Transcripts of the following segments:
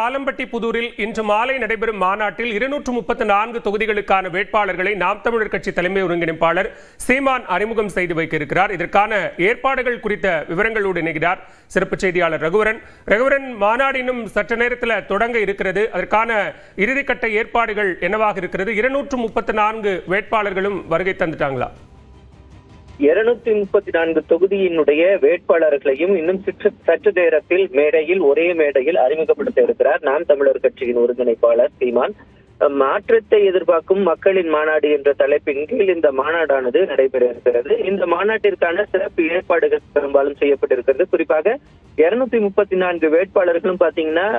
ஆலம்பட்டி புதூரில் இன்று மாலை நடைபெறும் மாநாட்டில் 234 தொகுதிகளுக்கான வேட்பாளர்களை நாம் தமிழர் கட்சி தலைமை ஒருங்கிணைப்பாளர் சீமான் அறிமுகம் செய்து வைக்க இருக்கிறார். இதற்கான ஏற்பாடுகள் குறித்த விவரங்களோடு இணைகிறார் சிறப்பு செய்தியாளர் ரகுவரன். மாநாடு இன்னும் சற்று நேரத்தில் தொடங்க இருக்கிறது. அதற்கான இறுதிக்கட்ட ஏற்பாடுகள் என்னவாக இருக்கிறது? 234 வேட்பாளர்களும் வருகை தந்துட்டாங்களா? 234 தொகுதியினுடைய வேட்பாளர்களையும் இன்னும் சற்று நேரத்தில் ஒரே மேடையில் அறிமுகப்படுத்த இருக்கிறார் நாம் தமிழர் கட்சியின் ஒருங்கிணைப்பாளர் சீமான். மாற்றத்தை எதிர்பார்க்கும் மக்களின் மாநாடு என்ற தலைப்பின் கீழ் இந்த மாநாடானது நடைபெற இருக்கிறது. இந்த மாநாட்டிற்கான சிறப்பு ஏற்பாடுகள் பெரும்பாலும் செய்யப்பட்டிருக்கிறது. குறிப்பாக 234 வேட்பாளர்களும் பாத்தீங்கன்னா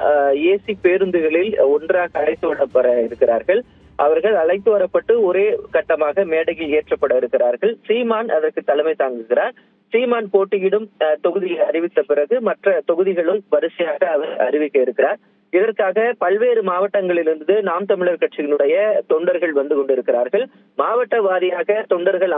ஏசி பேருந்துகளில் ஒன்றாக அழைத்து வரப்பட இருக்கிறார்கள். அவர்கள் அழைத்து வரப்பட்டு ஒரே கட்டமாக மேடையில் ஏற்றப்பட இருக்கிறார்கள். சீமான் அதற்கு தலைமை தாங்குகிறார். சீமான் போட்டியிடும் தொகுதியை அறிவித்த பிறகு மற்ற தொகுதிகளும் வரிசையாக அவர் அறிவிக்க இருக்கிறார். இதற்காக பல்வேறு மாவட்டங்களிலிருந்து நாம் தமிழர் கட்சியினுடைய தொண்டர்கள் வந்து கொண்டிருக்கிறார்கள். மாவட்ட வாரியாக தொண்டர்கள்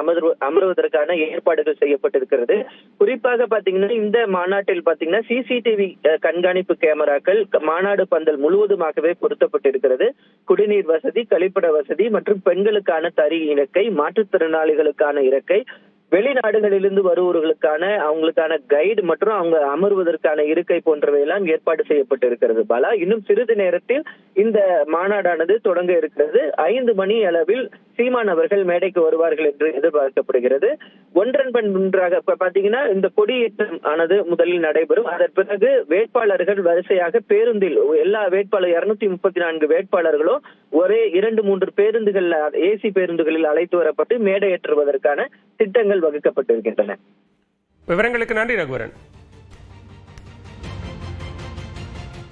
அமர்வதற்கான ஏற்பாடுகள் செய்யப்பட்டிருக்கிறது. குறிப்பாக பாத்தீங்கன்னா இந்த மாநாட்டில் பாத்தீங்கன்னா சிசிடிவி கண்காணிப்பு கேமராக்கள் மாநாடு பந்தல் முழுவதுமாகவே பொருத்தப்பட்டிருக்கிறது. குடிநீர் வசதி, கழிப்பிட வசதி மற்றும் பெண்களுக்கான தறி இருக்கை, மாற்றுத்திறனாளிகளுக்கான இருக்கை, வெளிநாடுகளிலிருந்து வருபவர்களுக்கான அவங்களுக்கான கைடு மற்றும் அவங்க அமர்வதற்கான இருக்கை போன்றவையெல்லாம் ஏற்பாடு செய்யப்பட்டிருக்கிறது. பாலா, இன்னும் சிறிது நேரத்தில் இந்த மாநாடானது தொடங்க இருக்கிறது. 5 மணி அளவில் சீமான் அவர்கள் மேடைக்கு வருவார்கள் என்று எதிர்பார்க்கப்படுகிறது. ஒன்றன் பின் ஒன்றாக பாத்தீங்கன்னா இந்த கொடியேற்றம் ஆனது முதலில் நடைபெறும். அதன் பிறகு வேட்பாளர்கள் வரிசையாக பேருந்தில் எல்லா 234 வேட்பாளர்களும் ஒரே 2-3 பேருந்துகள் ஏசி பேருந்துகளில் அழைத்து வரப்பட்டு மேடையேற்றுவதற்கான திட்டங்கள் வகுக்கப்பட்டிருக்கின்றன. விவரங்களுக்கு நன்றி ரகுவரன்.